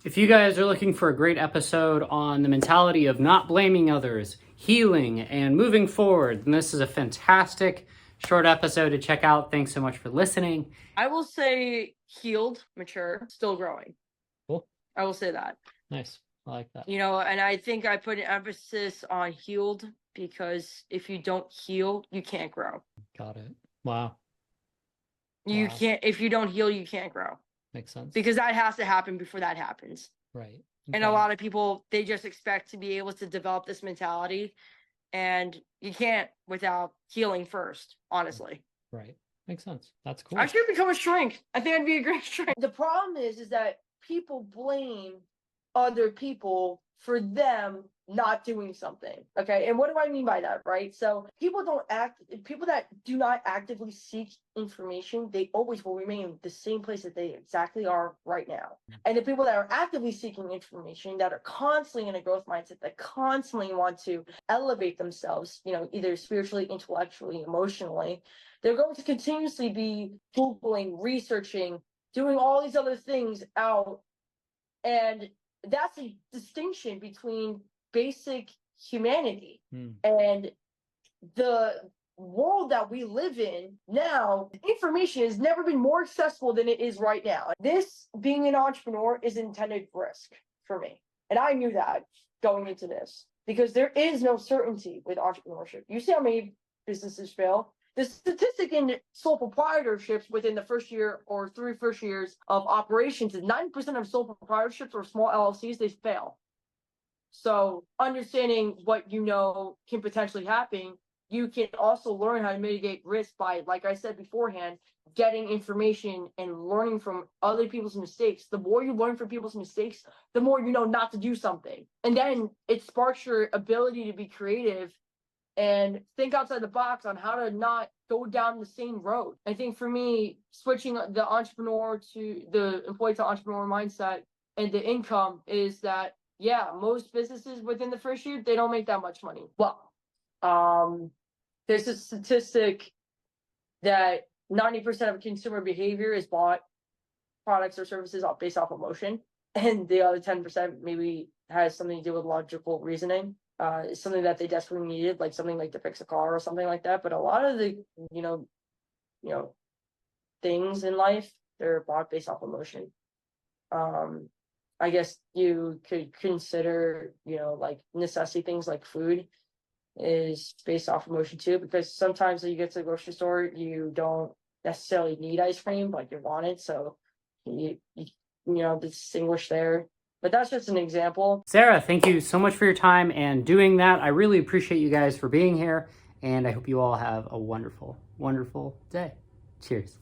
If you guys are looking for a great episode on the mentality of not blaming others, healing, and moving forward, then this is a fantastic short episode to check out. Thanks so much for listening. I will say healed, mature, still growing. Cool. I will say that. Nice. I like that. You know, and I think I put an emphasis on healed because if you don't heal, you can't grow. Got it. Wow. You Wow. can't, if you don't heal, you can't grow. Makes sense. Because that has to happen before that happens. Right. And a lot of people, they just expect to be able to develop this mentality, and you can't without healing first, honestly. Right. Makes sense. That's cool. I should become a shrink. I think I'd be a great shrink. The problem is that people blame other people for them not doing something. Okay. And what do I mean by that? Right. So people that do not actively seek information, they always will remain the same place that they exactly are right now. And the people that are actively seeking information, that are constantly in a growth mindset, that constantly want to elevate themselves, you know, either spiritually, intellectually, emotionally, they're going to continuously be Googling, researching, doing all these other things out. And that's a distinction between basic humanity and the world that we live in now. Information has never been more accessible than it is right now. This, being an entrepreneur, is intended risk for me. And I knew that going into this, because there is no certainty with entrepreneurship. You see how many businesses fail? The statistic in sole proprietorships within the first year or 3 first years of operations is 90% of sole proprietorships or small LLCs, they fail. So understanding what you know can potentially happen, you can also learn how to mitigate risk by, like I said beforehand, getting information and learning from other people's mistakes. The more you learn from people's mistakes, the more you know not to do something. And then it sparks your ability to be creative and think outside the box on how to not go down the same road. I think for me, switching the entrepreneur to the employee to entrepreneur mindset and the income is that, yeah, most businesses within the first year, they don't make that much money. Well, there's a statistic that 90% of consumer behavior is bought products or services based off emotion, and the other 10% maybe has something to do with logical reasoning. Something that they desperately needed, like something like to fix a car or something like that. But a lot of the, you know, things in life, they're bought based off emotion. I guess you could consider, you know, like necessity things like food is based off emotion too, because sometimes when you get to the grocery store, you don't necessarily need ice cream, like you want it. So you know, distinguish there. But that's just an example. Sarah, thank you so much for your time and doing that. I really appreciate you guys for being here, and I hope you all have a wonderful, wonderful day. Cheers.